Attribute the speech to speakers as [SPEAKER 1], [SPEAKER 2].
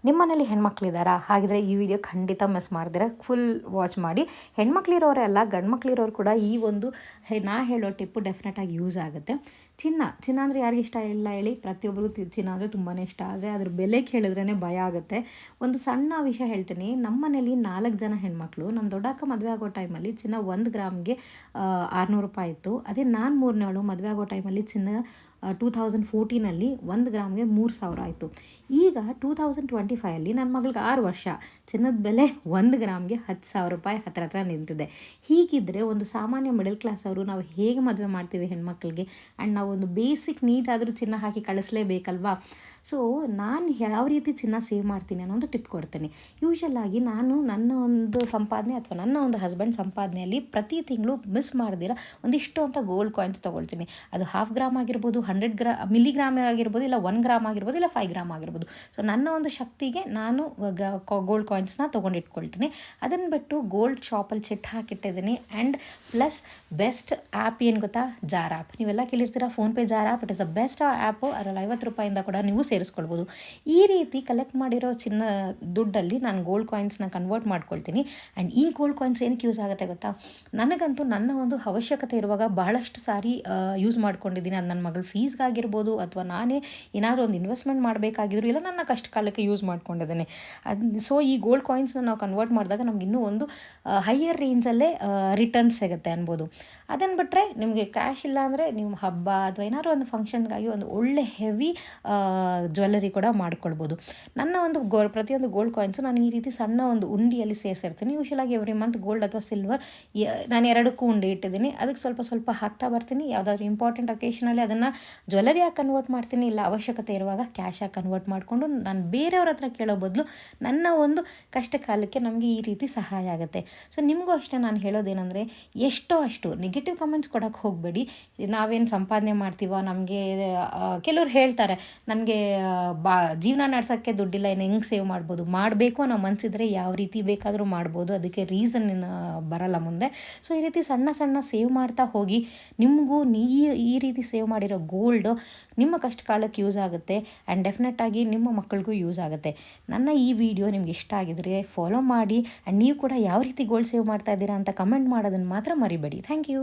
[SPEAKER 1] ನಿಮ್ಮ ಮನೇಲಿ ಹೆಣ್ಮಕ್ಳಿದ್ದಾರಾ? ಹಾಗಿದ್ರೆ ಈ ವಿಡಿಯೋ ಖಂಡಿತ ಮಿಸ್ ಮಾಡ್ದಿರ ಫುಲ್ ವಾಚ್ ಮಾಡಿ. ಹೆಣ್ಮಕ್ಳಿರೋರೇ ಅಲ್ಲ, ಗಂಡು ಮಕ್ಳಿರೋರು ಕೂಡ ಈ ಒಂದು ನಾ ಹೇಳೋ ಟಿಪ್ಪು ಡೆಫಿನೆಟಾಗಿ ಯೂಸ್ ಆಗುತ್ತೆ. ಚಿನ್ನ ಅಂದರೆ ಯಾರಿಗೆ ಇಷ್ಟ ಇಲ್ಲ ಹೇಳಿ? ಪ್ರತಿಯೊಬ್ಬರು ಚಿನ್ನ ಅಂದರೆ ತುಂಬಾ ಇಷ್ಟ. ಆದರೆ ಅದ್ರ ಬೆಲೆ ಕೇಳಿದ್ರೇ ಭಯ ಆಗುತ್ತೆ. ಒಂದು ಸಣ್ಣ ವಿಷಯ ಹೇಳ್ತೀನಿ. ನಮ್ಮ ಮನೇಲಿ 4 ಜನ ಹೆಣ್ಮಕ್ಳು. ನಮ್ಮ ದೊಡ್ಡಕ್ಕ ಮದುವೆ ಆಗೋ ಟೈಮಲ್ಲಿ ಚಿನ್ನ 1 ಗ್ರಾಮ್ಗೆ 600 ರೂಪಾಯಿ ಇತ್ತು. ಅದೇ ನಾನು 3ನೇವಳು ಮದುವೆ ಆಗೋ ಟೈಮಲ್ಲಿ ಚಿನ್ನ 2014 1 ಗ್ರಾಮ್ಗೆ 3000 ಆಯಿತು. ಈಗ 2025 ನನ್ನ ಮಗಳಿಗೆ 6 ವರ್ಷ, ಚಿನ್ನದ ಬೆಲೆ 1 ಗ್ರಾಮ್ಗೆ 10,000 ರೂಪಾಯಿ ಹತ್ರ ನಿಂತಿದೆ. ಹೀಗಿದ್ದರೆ ಒಂದು ಸಾಮಾನ್ಯ ಮಿಡಲ್ ಕ್ಲಾಸ್ ಅವರು ನಾವು ಹೇಗೆ ಮದುವೆ ಮಾಡ್ತೀವಿ ಹೆಣ್ಮಕ್ಳಿಗೆ? ಆ್ಯಂಡ್ ನಾವು ಒಂದು ಬೇಸಿಕ್ ನೀಡ್ ಆದರೂ ಚಿನ್ನ ಹಾಕಿ ಕಳಿಸ್ಲೇಬೇಕಲ್ವಾ? ಸೊ ನಾನು ಯಾವ ರೀತಿ ಚಿನ್ನ ಸೇವ್ ಮಾಡ್ತೀನಿ ಅನ್ನೋ ಒಂದು ಟಿಪ್ ಕೊಡ್ತೀನಿ. ಯೂಶಲಾಗಿ ನಾನು ನನ್ನ ಒಂದು ಸಂಪಾದನೆ ಅಥವಾ ನನ್ನ ಒಂದು ಹಸ್ಬೆಂಡ್ ಸಂಪಾದನೆಯಲ್ಲಿ ಪ್ರತಿ ತಿಂಗಳು ಮಿಸ್ ಮಾಡ್ದಿರ ಒಂದಿಷ್ಟು ಅಂತ ಗೋಲ್ಡ್ ಕಾಯಿನ್ಸ್ ತೊಗೊಳ್ತೀನಿ. ಅದು 1/2 ಗ್ರಾಮ್ ಆಗಿರ್ಬೋದು, 100 ಮಿಲಿಗ್ರಾಮ್ ಆಗಿರ್ಬೋದು, ಇಲ್ಲ 1 ಗ್ರಾಮ್ ಆಗಿರ್ಬೋದು, ಇಲ್ಲ 5 ಗ್ರಾಮ್ ಆಗಿರ್ಬೋದು. ಸೊ ನನ್ನ ಒಂದು ಶಕ್ತಿಗೆ ನಾನು ಗೋಲ್ಡ್ ಕಾಯಿನ್ಸ್ನ ತೊಗೊಂಡಿಟ್ಕೊಳ್ತೀನಿ. ಅದನ್ನು ಬಿಟ್ಟು ಗೋಲ್ಡ್ ಶಾಪಲ್ಲಿ ಚಿಟ್ಟು ಹಾಕಿಟ್ಟಿದ್ದೀನಿ. ಆ್ಯಂಡ್ ಪ್ಲಸ್ ಬೆಸ್ಟ್ ಆ್ಯಪ್ ಏನು ಗೊತ್ತಾ? Jar app. ನೀವೆಲ್ಲ ಕೇಳಿರ್ತೀರ PhonePe Jar app. It is the best app. ಅದರಲ್ಲಿ 50 ರೂಪಾಯಿಂದ ಕೂಡ ನೀವು ಸೇರಿಸ್ಕೊಳ್ಬೋದು. ಈ ರೀತಿ ಕಲೆಕ್ಟ್ ಮಾಡಿರೋ ಚಿನ್ನ ದುಡ್ಡಲ್ಲಿ ನಾನು ಗೋಲ್ಡ್ ಕಾಯಿನ್ಸ್ನ ಕನ್ವರ್ಟ್ ಮಾಡ್ಕೊಳ್ತೀನಿ. ಆ್ಯಂಡ್ ಈ ಗೋಲ್ಡ್ ಕಾಯಿನ್ಸ್ ಏನಕ್ಕೆ ಯೂಸ್ ಆಗುತ್ತೆ ಗೊತ್ತಾ? ನನಗಂತೂ ನನ್ನ ಒಂದು ಅವಶ್ಯಕತೆ ಇರುವಾಗ ಬಹಳಷ್ಟು ಸಾರಿ ಯೂಸ್ ಮಾಡ್ಕೊಂಡಿದ್ದೀನಿ. ಅದು ನನ್ನ ಮಗಳ ಫೀಸ್ಗಾಗಿರ್ಬೋದು, ಅಥವಾ ನಾನೇ ಏನಾದರೂ ಒಂದು ಇನ್ವೆಸ್ಟ್ಮೆಂಟ್ ಮಾಡಬೇಕಾಗಿದ್ರು, ಇಲ್ಲ ನನ್ನ ಕಷ್ಟ ಕಾಲಕ್ಕೆ ಯೂಸ್ ಮಾಡ್ಕೊಂಡಿದ್ದೇನೆ. ಸೊ ಈ ಗೋಲ್ಡ್ ಕಾಯಿನ್ಸ್ನ ನಾವು ಕನ್ವರ್ಟ್ ಮಾಡಿದಾಗ ನಮ್ಗೆ ಇನ್ನೂ ಒಂದು ಹೈಯರ್ ರೇಂಜಲ್ಲೇ ರಿಟರ್ನ್ಸ್ ಸಿಗುತ್ತೆ ಅನ್ಬೋದು. ಅದನ್ನು ಬಿಟ್ಟರೆ ನಿಮಗೆ ಕ್ಯಾಶ್ ಇಲ್ಲ ಅಂದರೆ ನೀವು ಹಬ್ಬ ಅಥವಾ ಏನಾದರೂ ಒಂದು ಫಂಕ್ಷನ್ಗಾಗಿ ಒಂದು ಒಳ್ಳೆ ಹೆವಿ ಜ್ಯುವೆಲ್ಲರಿ ಕೂಡ ಮಾಡ್ಕೊಳ್ಬೋದು. ನನ್ನ ಒಂದು ಪ್ರತಿಯೊಂದು ಗೋಲ್ಡ್ ಕಾಯಿನ್ಸು ನಾನು ಈ ರೀತಿ ಸಣ್ಣ ಒಂದು ಉಂಡಿಯಲ್ಲಿ ಸೇರಿಸಿರ್ತೀನಿ. ಯೂಶಲಾಗಿ ಎವ್ರಿ ಮಂತ್ ಗೋಲ್ಡ್ ಅಥವಾ ಸಿಲ್ವರ್ ನಾನು 2ಕ್ಕೂ ಉಂಡೆ ಇಟ್ಟಿದ್ದೀನಿ. ಅದಕ್ಕೆ ಸ್ವಲ್ಪ ಸ್ವಲ್ಪ ಹಾಕ್ತಾ ಬರ್ತೀನಿ. ಯಾವುದಾದ್ರೂ ಇಂಪಾರ್ಟೆಂಟ್ ಒಕೇಶನಲ್ಲಿ ಅದನ್ನು ಜ್ಯುವೆಲ್ಲರಿಯಾಗಿ ಕನ್ವರ್ಟ್ ಮಾಡ್ತೀನಿ, ಇಲ್ಲ ಅವಶ್ಯಕತೆ ಇರುವಾಗ ಕ್ಯಾಶಾಗಿ ಕನ್ವರ್ಟ್ ಮಾಡಿಕೊಂಡು ನಾನು ಬೇರೆಯವ್ರ ಹತ್ರ ಕೇಳೋ ಬದಲು ನನ್ನ ಒಂದು ಕಷ್ಟ ಕಾಲಕ್ಕೆ ನಮಗೆ ಈ ರೀತಿ ಸಹಾಯ ಆಗುತ್ತೆ. ಸೊ ನಿಮಗೂ ಅಷ್ಟೇ ನಾನು ಹೇಳೋದೇನೆಂದರೆ, ಎಷ್ಟೋ ಅಷ್ಟು ನೆಗೆಟಿವ್ ಕಮೆಂಟ್ಸ್ ಕೊಡೋಕ್ಕೆ ಹೋಗಬೇಡಿ. ನಾವೇನು ಸಂಪಾದನೆ ಮಾಡ್ತೀವೋ, ನಮಗೆ ಕೆಲವ್ರು ಹೇಳ್ತಾರೆ ನನಗೆ ಜೀವನ ನಡೆಸೋಕ್ಕೆ ದುಡ್ಡಿಲ್ಲ, ಇನ್ನು ಹೆಂಗೆ ಸೇವ್ ಮಾಡ್ಬೋದು? ಮಾಡಬೇಕು ಅನ್ನೋ ಮನಸ್ಸಿದ್ರೆ ಯಾವ ರೀತಿ ಬೇಕಾದರೂ ಮಾಡ್ಬೋದು. ಅದಕ್ಕೆ ರೀಸನ್ ಬರಲ್ಲ ಮುಂದೆ. ಸೊ ಈ ರೀತಿ ಸಣ್ಣ ಸಣ್ಣ ಸೇವ್ ಮಾಡ್ತಾ ಹೋಗಿ. ನಿಮಗೂ ಈ ರೀತಿ ಸೇವ್ ಮಾಡಿರೋ ಗೋಲ್ಡು ನಿಮ್ಮ ಕಷ್ಟ ಕಾಲಕ್ಕೆ ಯೂಸ್ ಆಗುತ್ತೆ. ಆ್ಯಂಡ್ ಡೆಫಿನೆಟಾಗಿ ನಿಮ್ಮ ಮಕ್ಕಳಿಗೂ ಯೂಸ್ ಆಗುತ್ತೆ. ನನ್ನ ಈ ವಿಡಿಯೋ ನಿಮ್ಗೆ ಇಷ್ಟ ಆಗಿದ್ರೆ ಫಾಲೋ ಮಾಡಿ. ಆ್ಯಂಡ್ ನೀವು ಕೂಡ ಯಾವ ರೀತಿ ಗೋಲ್ಡ್ ಸೇವ್ ಮಾಡ್ತಾ ಇದ್ದೀರಾ ಅಂತ ಕಮೆಂಟ್ ಮಾಡೋದನ್ನು ಮಾತ್ರ ಮರಿಬೇಡಿ. Thank you.